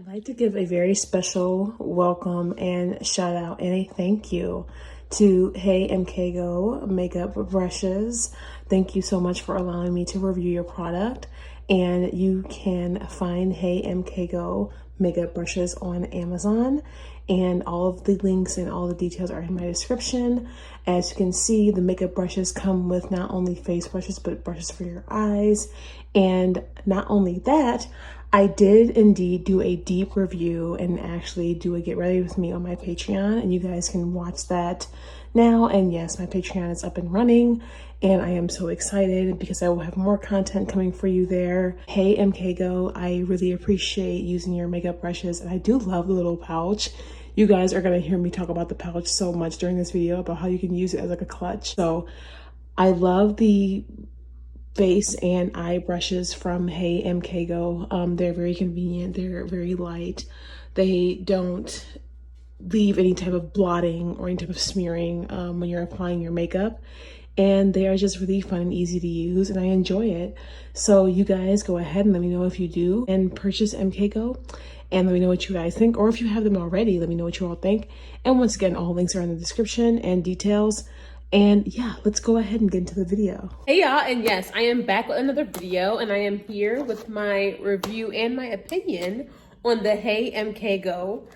like to give a very special welcome and shout out and a thank you to Heymkgo makeup brushes. Thank you so much for allowing me to review your product. And you can find Heymkgo makeup brushes on Amazon, and all of the links and all the details are in my description. As you can see, the makeup brushes come with not only face brushes but brushes for your eyes. And not only that, I did indeed do a deep review and actually do a get ready with me on my Patreon, and you guys can watch that now. And yes, my Patreon is up and running, and I am so excited because I will have more content coming for you there. Heymkgo, I really appreciate using your makeup brushes, and I do love the little pouch. You guys are gonna hear me talk about the pouch so much during this video about how you can use it as like a clutch. So I love the face and eye brushes from Heymkgo. They're very convenient, they're very light. They don't leave any type of blotting or any type of smearing when you're applying your makeup. And they are just really fun and easy to use, and I enjoy it. So you guys go ahead and let me know if you do and purchase Heymkgo, and let me know what you guys think. Or if you have them already, let me know what you all think. And once again, all links are in the description and details. And yeah, let's go ahead and get into the video. Hey y'all, and yes, I am back with another video, and I am here with my review and my opinion on the Heymkgo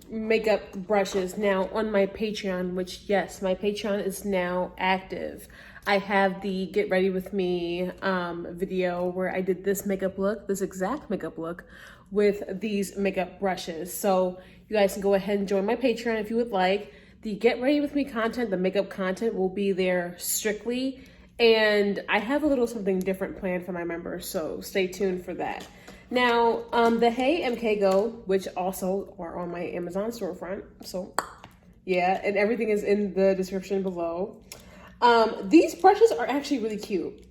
makeup brushes now on my Patreon, which yes, my Patreon is now active. I have the Get Ready With Me video where I did this makeup look, this exact makeup look with these makeup brushes. So you guys can go ahead and join my Patreon if you would like. The Get Ready With Me content, the makeup content, will be there strictly. And I have a little something different planned for my members, so stay tuned for that. Now, the Heymkgo, which also are on my Amazon storefront, so yeah, and everything is in the description below. These brushes are actually really cute.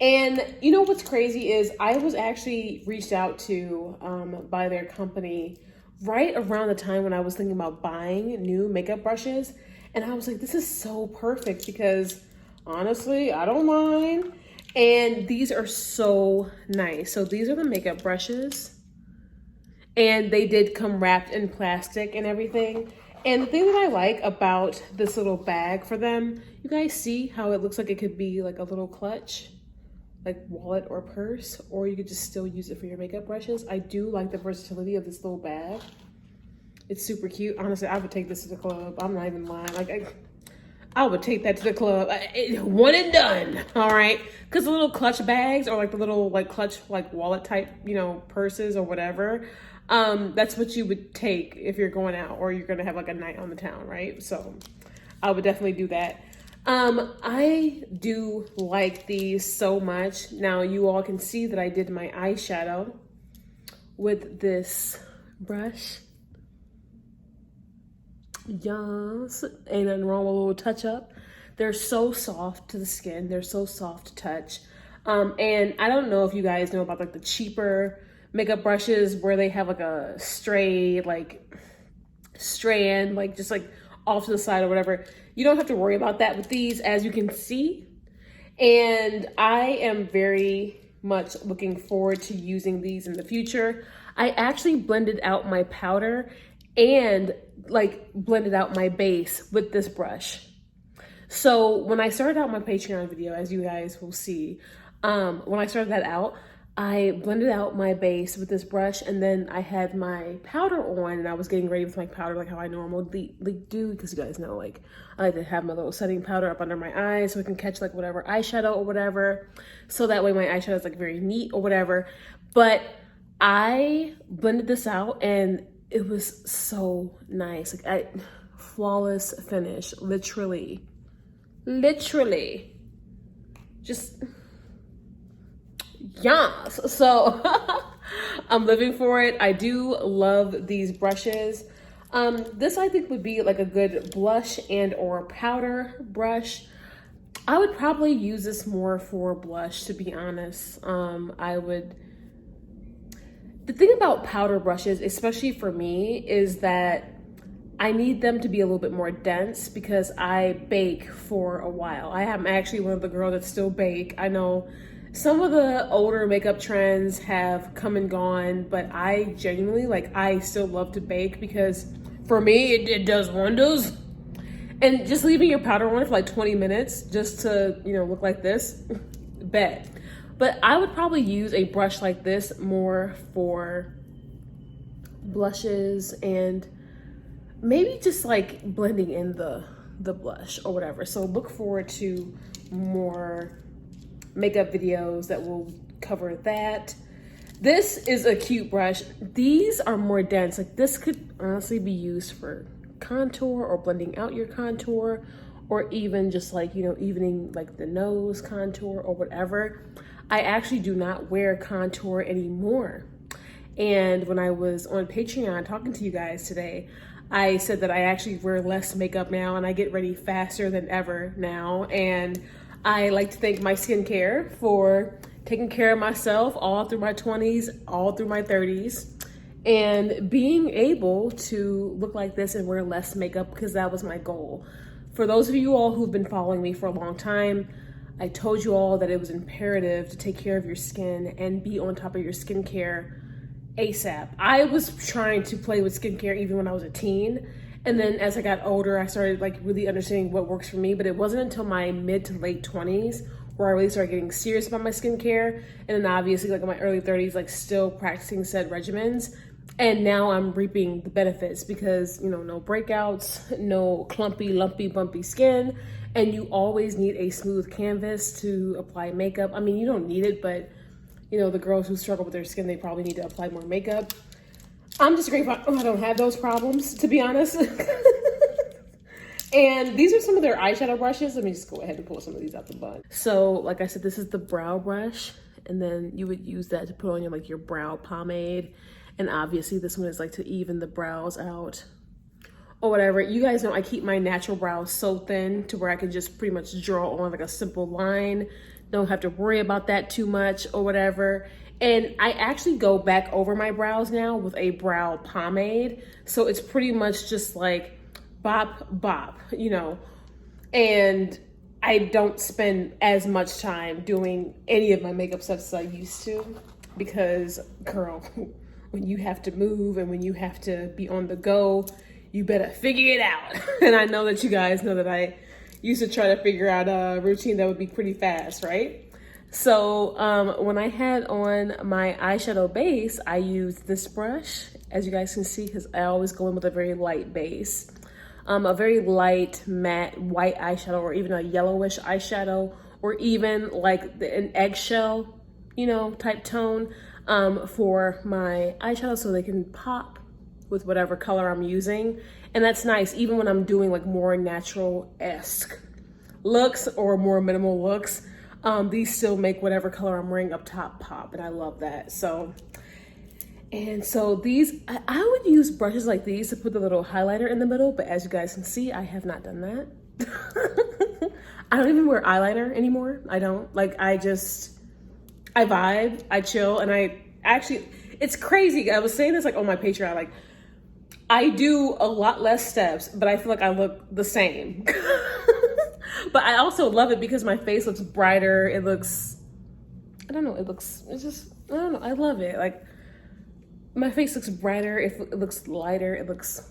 And you know what's crazy is I was actually reached out to by their company right around the time when I was thinking about buying new makeup brushes. And I was like, this is so perfect because honestly, I don't mind. And these are so nice. So these are the makeup brushes, and they did come wrapped in plastic and everything. And the thing that I like about this little bag for them, you guys see how it looks like it could be like a little clutch, like wallet or purse, or you could just still use it for your makeup brushes. I do like the versatility of this little bag. It's super cute. Honestly, I would take this to the club. I'm not even lying. Like I would take that to the club. One and done, all right? Because the little clutch bags, or like the little like clutch like wallet type, you know, purses or whatever, that's what you would take if you're going out or you're gonna have like a night on the town, right? So I would definitely do that. I do like these so much. Now you all can see that I did my eyeshadow with this brush. Yes, ain't nothing wrong with a little touch up. They're so soft to the skin. They're so soft to touch. And I don't know if you guys know about like the cheaper makeup brushes where they have like a stray like strand, like just like off to the side or whatever. You don't have to worry about that with these, as you can see. And I am very much looking forward to using these in the future. I actually blended out my powder and like blended out my base with this brush. So when I started out my Patreon video, as you guys will see, when I started that out, I blended out my base with this brush, and then I had my powder on, and I was getting ready with my powder like how I normally do, because you guys know, like, I like to have my little setting powder up under my eyes so it can catch like whatever eyeshadow or whatever, so that way my eyeshadow is like very neat or whatever. But I blended this out, and it was so nice. Like flawless finish, literally, just yes. So I'm living for it. I do love these brushes. This I think would be like a good blush and or powder brush. I would probably use this more for blush, to be honest. The thing about powder brushes, especially for me, is that I need them to be a little bit more dense because I bake for a while. I am actually one of the girls that still bake. I know Some of the older makeup trends have come and gone, but I genuinely, like, I still love to bake because for me, it does wonders. And just leaving your powder on for like 20 minutes just to, you know, look like this, bet. But I would probably use a brush like this more for blushes and maybe just like blending in the blush or whatever. So look forward to more makeup videos that will cover that. This is a cute brush. These are more dense. Like this could honestly be used for contour or blending out your contour, or even just like, you know, evening like the nose contour or whatever. I actually do not wear contour anymore. And when I was on Patreon talking to you guys today, I said that I actually wear less makeup now and I get ready faster than ever now. And I like to thank my skincare for taking care of myself all through my 20s, all through my 30s, and being able to look like this and wear less makeup because that was my goal. For those of you all who've been following me for a long time, I told you all that it was imperative to take care of your skin and be on top of your skincare ASAP. I was trying to play with skincare even when I was a teen. And then as I got older, I started like really understanding what works for me, but it wasn't until my mid to late 20s where I really started getting serious about my skincare. And then obviously like in my early 30s, like still practicing said regimens. And now I'm reaping the benefits because, you know, no breakouts, no clumpy, lumpy, bumpy skin. And you always need a smooth canvas to apply makeup. I mean, you don't need it, but you know, the girls who struggle with their skin, they probably need to apply more makeup. I'm just grateful I don't have those problems, to be honest. And these are some of their eyeshadow brushes. Let me just go ahead and pull some of these out the bun. So like I said, this is the brow brush. And then you would use that to put on your, like your brow pomade. And obviously this one is like to even the brows out or whatever. You guys know I keep my natural brows so thin to where I can just pretty much draw on like a simple line. Don't have to worry about that too much or whatever. And I actually go back over my brows now with a brow pomade. So it's pretty much just like bop, bop, you know. And I don't spend as much time doing any of my makeup stuff as I used to because, girl, when you have to move and when you have to be on the go, you better figure it out. And I know that you guys know that I used to try to figure out a routine that would be pretty fast, right? So when I had on my eyeshadow base, I used this brush, as you guys can see, because I always go in with a very light base. A very light matte white eyeshadow, or even a yellowish eyeshadow, or even like an eggshell, you know, type tone for my eyeshadow so they can pop with whatever color I'm using. And that's nice, even when I'm doing like more natural-esque looks or more minimal looks. These still make whatever color I'm wearing up top pop, and I love that. So these, I would use brushes like these to put the little highlighter in the middle, but as you guys can see, I have not done that. I don't even wear eyeliner anymore. I don't. Like, I vibe, I chill, and I actually, it's crazy. I was saying this like on my Patreon, like, I do a lot less steps, but I feel like I look the same. But I also love it because my face looks brighter. It looks, I don't know, it's just, I don't know, I love it. Like, my face looks brighter, it looks lighter, it looks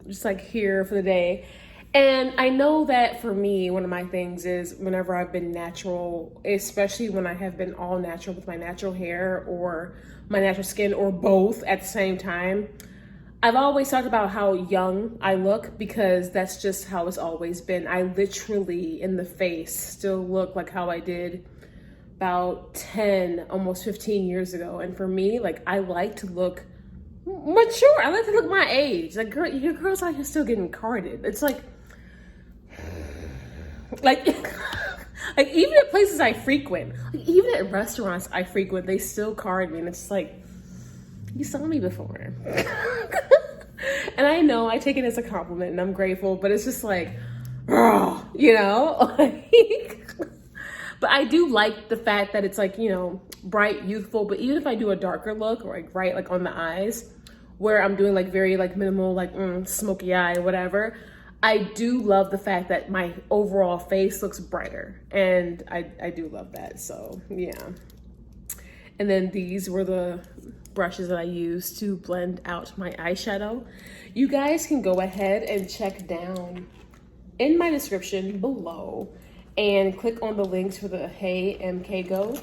just like here for the day. And I know that for me, one of my things is whenever I've been natural, especially when I have been all natural with my natural hair or my natural skin or both at the same time, I've always talked about how young I look because that's just how it's always been. I literally, in the face, still look like how I did about 10, almost 15 years ago. And for me, like, I like to look mature. I like to look my age. Like, girl, your girls out here still getting carded. It's like even at places I frequent, like even at restaurants I frequent, they still card me. And it's like, you saw me before. And I know I take it as a compliment and I'm grateful, but it's just like, oh, you know, but I do like the fact that it's like, you know, bright, youthful, but even if I do a darker look or like right, like on the eyes where I'm doing like very like minimal, like smoky eye, whatever, I do love the fact that my overall face looks brighter, and I do love that. So yeah. And then these were the brushes that I used to blend out my eyeshadow. You guys can go ahead and check down in my description below and click on the links for the Heymkgo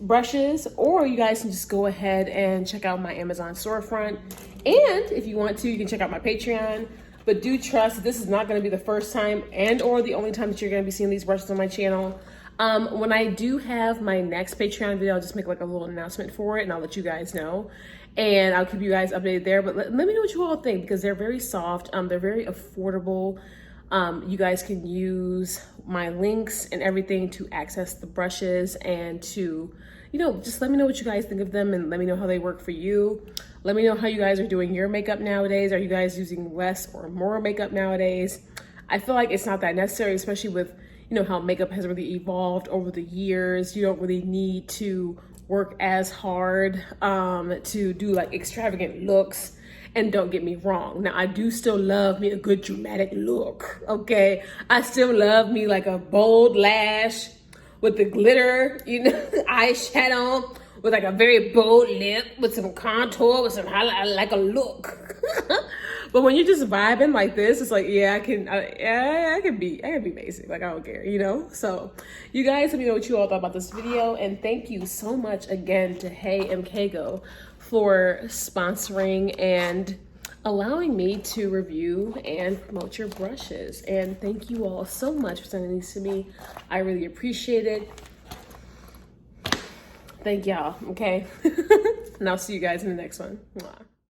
brushes, or you guys can just go ahead and check out my Amazon storefront. And if you want to, you can check out my Patreon. But do trust, this is not going to be the first time and or the only time that you're going to be seeing these brushes on my channel. When I do have my next Patreon video, I'll just make like a little announcement for it, and I'll let you guys know. And I'll keep you guys updated there. But let me know what you all think, because they're very soft. They're very affordable. You guys can use my links and everything to access the brushes and to, you know, just let me know what you guys think of them, and let me know how they work for you. Let me know how you guys are doing your makeup nowadays. Are you guys using less or more makeup nowadays? I feel like it's not that necessary, especially with, you know, how makeup has really evolved over the years. You don't really need to work as hard to do like extravagant looks. And don't get me wrong, now I do still love me a good dramatic look, okay? I still love me like a bold lash with the glitter, you know, eyeshadow, with like a very bold lip, with some contour, with some highlight, like a look. But when you're just vibing like this, it's like, yeah, I can be basic. Like, I don't care, you know? So you guys, let me know what you all thought about this video. And thank you so much again to Heymkgo for sponsoring and allowing me to review and promote your brushes. And thank you all so much for sending these to me. I really appreciate it. Thank y'all, okay? And I'll see you guys in the next one. Mwah.